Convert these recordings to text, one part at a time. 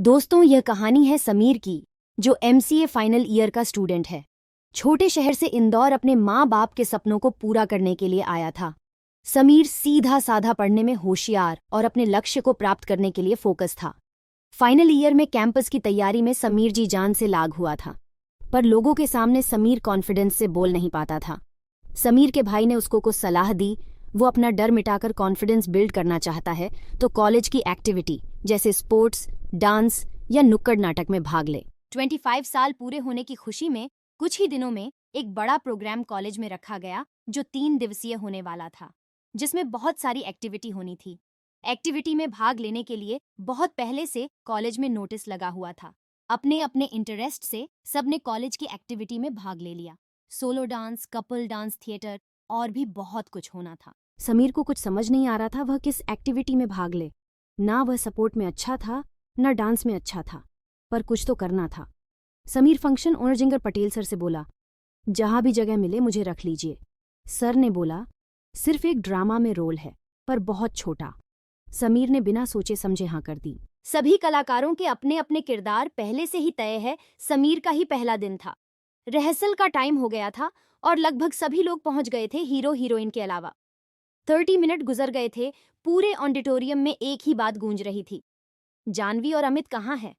दोस्तों, यह कहानी है समीर की, जो एमसीए फाइनल ईयर का स्टूडेंट है। छोटे शहर से इंदौर अपने माँ बाप के सपनों को पूरा करने के लिए आया था। समीर सीधा साधा पढ़ने में होशियार और अपने लक्ष्य को प्राप्त करने के लिए फोकस था। फाइनल ईयर में कैंपस की तैयारी में समीर जी जान से लाग हुआ था, पर लोगों के सामने समीर कॉन्फिडेंस से बोल नहीं पाता था। समीर के भाई ने उसको कुछ सलाह दी। वो अपना डर मिटाकर कॉन्फिडेंस बिल्ड करना चाहता है तो कॉलेज की एक्टिविटी जैसे स्पोर्ट्स, डांस या नुक्कड़ नाटक में भाग ले। 25 साल पूरे होने की खुशी में कुछ ही दिनों में एक बड़ा प्रोग्राम कॉलेज में रखा गया, जो 3 दिवसीय होने वाला था, जिसमें बहुत सारी एक्टिविटी होनी थी। एक्टिविटी में भाग लेने के लिए बहुत पहले से कॉलेज में नोटिस लगा हुआ था। अपने अपने इंटरेस्ट से सबने कॉलेज की एक्टिविटी में भाग ले लिया। Solo dance, couple dance, theatre और भी बहुत कुछ होना था। समीर को कुछ समझ नहीं आ रहा था वह किस एक्टिविटी में भाग ले। ना वह सपोर्ट में अच्छा था, न डांस में अच्छा था, पर कुछ तो करना था। Sameer function owner ginger Patel sir से बोला, जहां भी जगह मिले मुझे रख लीजिए। सर ने बोला, सिर्फ एक ड्रामा में रोल है, पर बहुत छोटा। समीर ने बिना सोचे समझे हाँ कर दी। सभी कलाकारों के अपने अपने किरदार पहले से ही तय है। समीर का ही पहला दिन था। रिहर्सल का टाइम हो गया था और लगभग सभी लोग पहुंच गए थे, हीरो हीरोइन के अलावा। 30 मिनट गुजर गए थे। पूरे ऑडिटोरियम में एक ही बात गूंज रही थी, जानवी और अमित कहाँ है?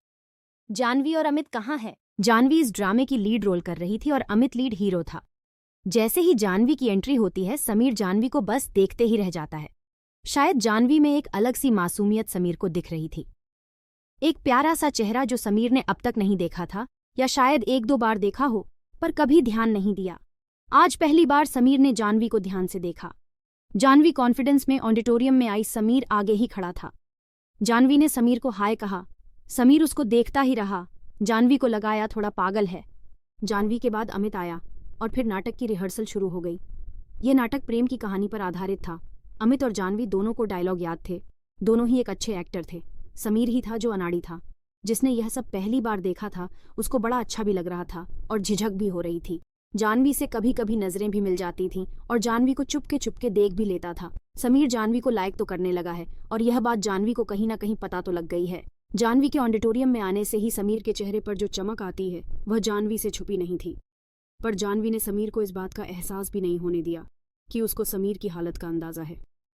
जानवी और अमित कहाँ है? जानवी इस ड्रामे की लीड रोल कर रही थी और अमित लीड हीरो था। जैसे ही जानवी की एंट्री होती है, समीर जानवी को बस देखते ही रह जाता है। शायद जानवी में एक अलग सी मासूमियत समीर को दिख रही थी, एक प्यारा सा चेहरा जो समीर ने अब तक नहीं देखा था, या शायद 1-2 बार देखा हो पर कभी ध्यान नहीं दिया। आज पहली बार समीर ने जानवी को ध्यान से देखा। जानवी कॉन्फिडेंस में ऑडिटोरियम में आई। समीर आगे ही खड़ा था। जानवी ने समीर को हाय कहा। समीर उसको देखता ही रहा। जानवी को लगाया थोड़ा पागल है। जानवी के बाद अमित आया और फिर नाटक की रिहर्सल शुरू हो गई। ये नाटक प्रेम की कहानी पर आधारित था। अमित और जानवी दोनों को डायलॉग याद थे। दोनों ही एक अच्छे एक्टर थे। समीर ही था जो अनाड़ी था। जिसने यह सब पहली बार देखा था, उसको बड़ा अच्छा भी लग रहा था और झिझक भी हो रही थी। जानवी से कभी कभी नजरें भी मिल जाती थीं और जानवी को चुपके चुपके देख भी लेता था। समीर जानवी को लाइक तो करने लगा है और यह बात जानवी को कहीं ना कहीं पता तो लग गई है। जानवी के ऑडिटोरियम में आने से ही समीर के चेहरे पर जो चमक आती है वह जानवी से छुपी नहीं थी। पर जानवी ने समीर को इस बात का एहसास भी नहीं होने दिया कि उसको समीर की हालत का अंदाजा है।